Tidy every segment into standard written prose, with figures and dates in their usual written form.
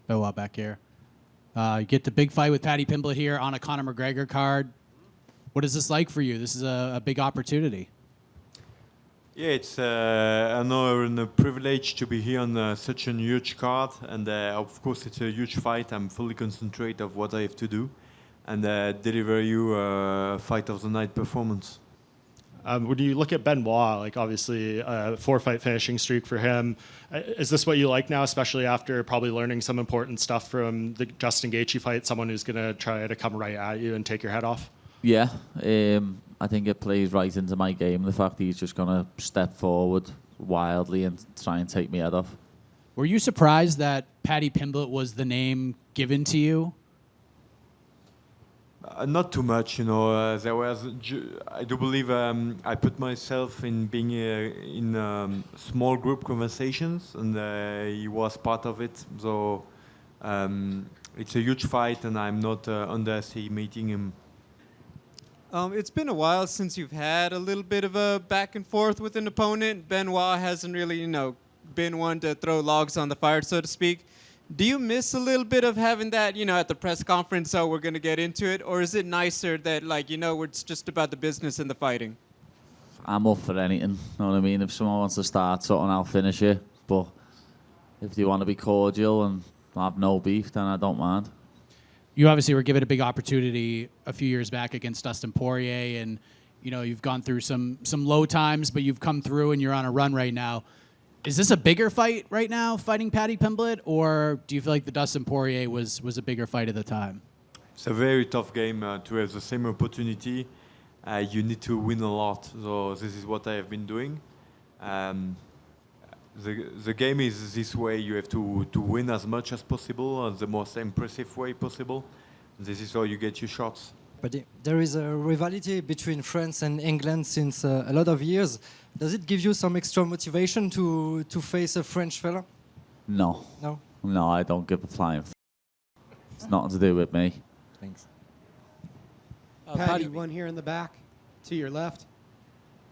Benoit back here. You get the big fight with Paddy Pimblett here on a Conor McGregor card. What is this like for you? This is a big opportunity. Yeah, it's an honor and a privilege to be here on such a huge card, and of course it's a huge fight. I'm fully concentrated of what I have to do, and deliver you a fight of the night performance. When you look at Benoit, like obviously a 4-fight finishing streak for him, is this what you like now, especially after probably learning some important stuff from the Justin Gaethje fight, someone who's going to try to come right at you and take your head off? Yeah, I think it plays right into my game, the fact that he's just going to step forward wildly and try and take me head off. Were you surprised that Paddy Pimblett was the name given to you? Not too much, you know. I do believe I put myself in being in small group conversations, and he was part of it. So it's a huge fight, and I'm not underestimating him. It's been a while since you've had a little bit of a back and forth with an opponent. Benoit hasn't really, been one to throw logs on the fire, so to speak. Do you miss a little bit of having that, at the press conference, so we're going to get into it? Or is it nicer that, it's just about the business and the fighting? I'm up for anything, you know what I mean? If someone wants to start something, I'll finish it. But if they want to be cordial and have no beef, then I don't mind. You obviously were given a big opportunity a few years back against Dustin Poirier, and you've gone through some low times, but you've come through and you're on a run right now. Is this a bigger fight right now, fighting Paddy Pimblett, or do you feel like the Dustin Poirier was a bigger fight at the time? It's a very tough game to have the same opportunity. You need to win a lot, so this is what I have been doing. The game is this way. You have to win as much as possible, the most impressive way possible. This is how you get your shots. But there is a rivalry between France and England since a lot of years. Does it give you some extra motivation to face a French fella? No. No? No, I don't give a flying It's nothing to do with me. Thanks. Paddy, one here in the back, to your left,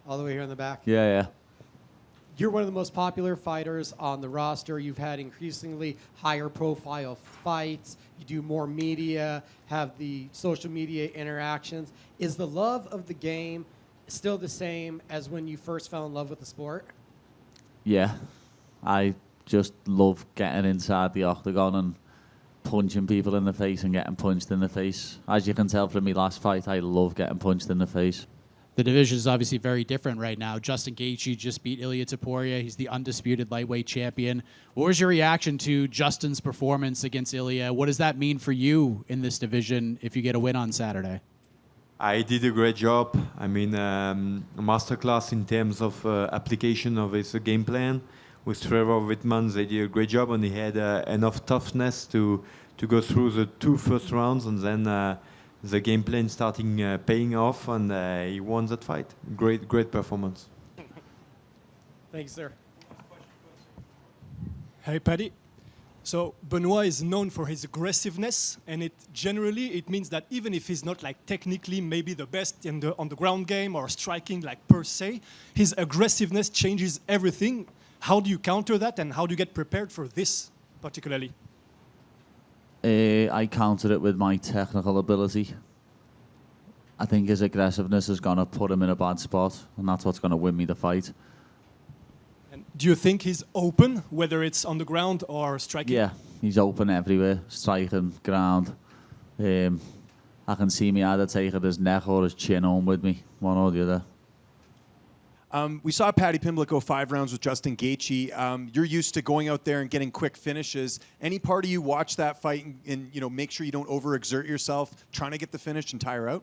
all the way here in the back. Yeah. You're one of the most popular fighters on the roster. You've had increasingly higher profile fights. You do more media, have the social media interactions. Is the love of the game still the same as when you first fell in love with the sport? Yeah. I just love getting inside the octagon and punching people in the face and getting punched in the face. As you can tell from my last fight, I love getting punched in the face. The division is obviously very different right now. Justin Gaethje just beat Ilia Topuria. He's the undisputed lightweight champion. What was your reaction to Justin's performance against Ilia? What does that mean for you in this division if you get a win on Saturday? I did a great job. I mean, a masterclass in terms of application of his game plan. With Trevor Wittman, they did a great job, and he had enough toughness to go through the 2 first rounds, and then the game plan starting paying off, and he won that fight. Great performance. Thanks, sir. Hey, Paddy. So Benoit is known for his aggressiveness, and it means that even if he's not technically maybe the best on the ground game or striking per se, his aggressiveness changes everything. How do you counter that, and how do you get prepared for this particularly? I counter it with my technical ability. I think his aggressiveness is going to put him in a bad spot, and that's what's going to win me the fight. And do you think he's open, whether it's on the ground or striking? Yeah, he's open everywhere, striking, ground. I can see me either taking his neck or his chin home with me, one or the other. We saw Paddy Pimblett go 5 rounds with Justin Gaethje. You're used to going out there and getting quick finishes. Any part of you watch that fight and make sure you don't overexert yourself, trying to get the finish and tire out?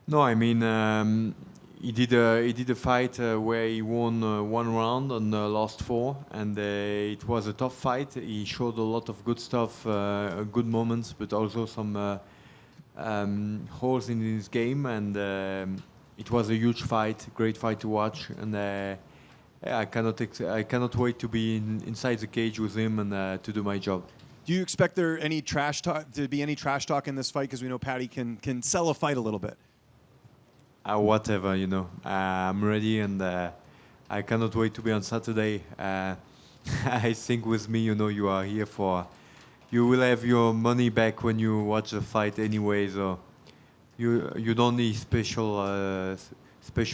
No, I mean he did a fight where he won 1 round and lost 4, and it was a tough fight. He showed a lot of good stuff, good moments, but also some holes in his game, and it was a huge fight, great fight to watch, and I cannot wait to be inside the cage with him and to do my job. Do you expect there to be any trash talk in this fight? Because we know Paddy can sell a fight a little bit. Whatever, I'm ready, and I cannot wait to be on Saturday. I think with me, you are here for. You will have your money back when you watch the fight anyway. So you don't need special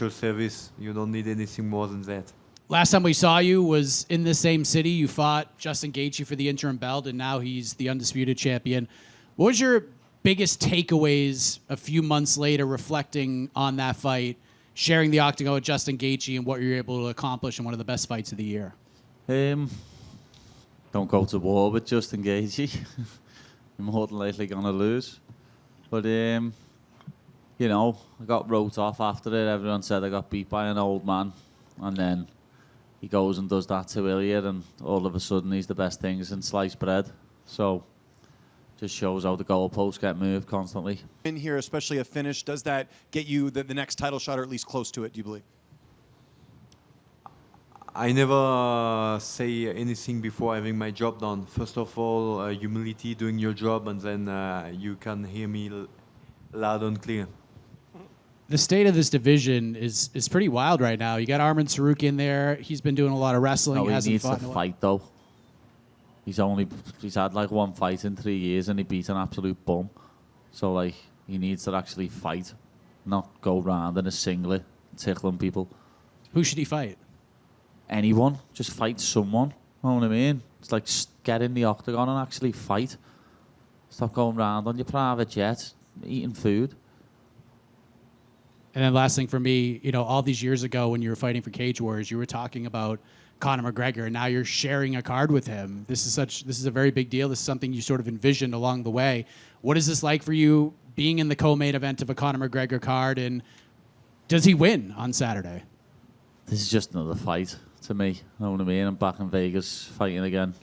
service. You don't need anything more than that. Last time we saw you was in the same city. You fought Justin Gaethje for the interim belt, and now he's the undisputed champion. What was your biggest takeaways a few months later, reflecting on that fight, sharing the octagon with Justin Gaethje, and what you were able to accomplish in one of the best fights of the year? Don't go to war with Justin Gaethje. You're more than likely gonna lose. But I got wrote off after it. Everyone said I got beat by an old man, and then he goes and does that to Ilya, and all of a sudden he's the best thing since sliced bread. So just shows how the goalposts get moved constantly. In here, especially a finish, does that get you the next title shot, or at least close to it, do you believe? I never say anything before having my job done. First of all, humility, doing your job, and then you can hear me loud and clear. The state of this division is pretty wild right now. You got Arman Saruk in there. He's been doing a lot of wrestling. No, he hasn't needs fought to in a while. fight though. He's had like one fight in 3 years and he beat an absolute bum. So like he needs to actually fight, not go round in a singlet tickling people. Who should he fight? Anyone, just fight someone. You know what I mean? It's like get in the octagon and actually fight. Stop going round on your private jet, eating food. And then last thing for me, all these years ago when you were fighting for Cage Wars, you were talking about Conor McGregor, and now you're sharing a card with him. This is a very big deal. This is something you sort of envisioned along the way. What is this like for you, being in the co-main event of a Conor McGregor card, and does he win on Saturday? This is just another fight to me. You know what I mean? I'm back in Vegas fighting again.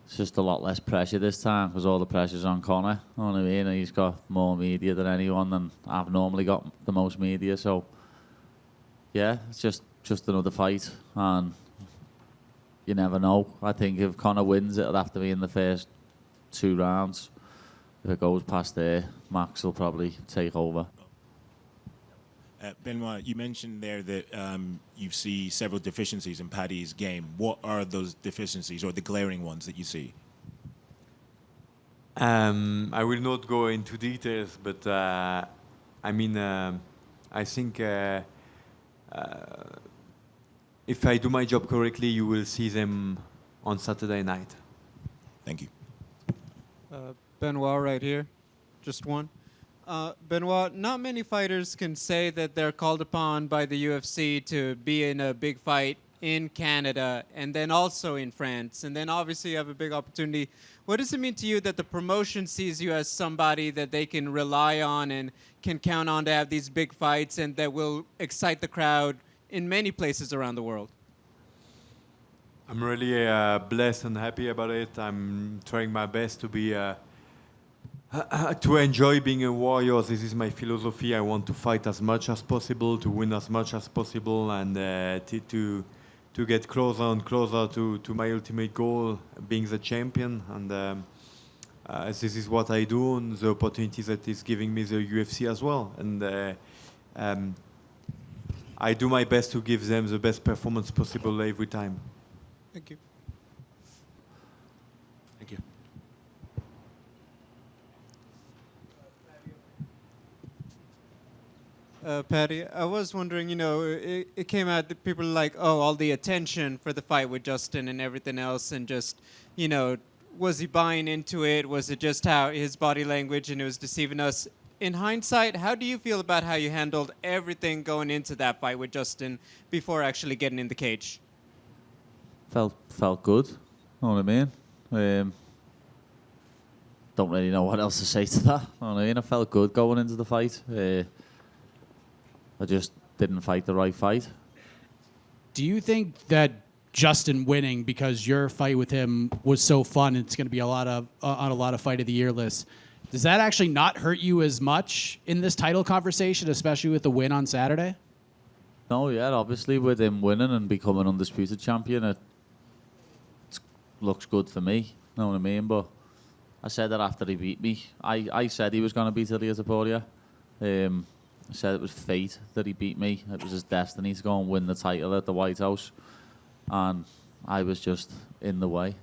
It's just a lot less pressure this time because all the pressure's on Conor. You know what I mean? And he's got more media than anyone, and I've normally got the most media. So, yeah, it's just another fight, and you never know. I think if Conor wins, it'll have to be in the first 2 rounds. If it goes past there, Max will probably take over. Benoit, you mentioned there that you see several deficiencies in Paddy's game. What are those deficiencies, or the glaring ones that you see? I will not go into details, but I think if I do my job correctly, you will see them on Saturday night. Thank you. Benoit right here, just one. Benoit, not many fighters can say that they're called upon by the UFC to be in a big fight in Canada and then also in France, and then obviously you have a big opportunity. What does it mean to you that the promotion sees you as somebody that they can rely on and can count on to have these big fights and that will excite the crowd in many places around the world? I'm really blessed and happy about it. I'm trying my best to be to enjoy being a warrior. This is my philosophy. I want to fight as much as possible, to win as much as possible, and to get closer and closer to my ultimate goal, being the champion. And this is what I do, and the opportunity that is giving me the UFC as well. And I do my best to give them the best performance possible every time. Thank you. Thank you. Paddy, I was wondering, it came out that people are like, oh, all the attention for the fight with Justin and everything else, and just, was he buying into it? Was it just how his body language and it was deceiving us? In hindsight, how do you feel about how you handled everything going into that fight with Justin before actually getting in the cage? Felt good. Know what I mean? Don't really know what else to say to that. Know what I mean? I felt good going into the fight. I just didn't fight the right fight. Do you think that Justin winning, because your fight with him was so fun, it's going to be on a lot of fight of the year lists, does that actually not hurt you as much in this title conversation, especially with the win on Saturday? No, yeah, obviously with him winning and becoming undisputed champion, it looks good for me. Know what I mean? But I said that after he beat me. I said he was going to beat Ilya Topuria. I said it was fate that he beat me. It was his destiny to go and win the title at the White House. and I was just in the way.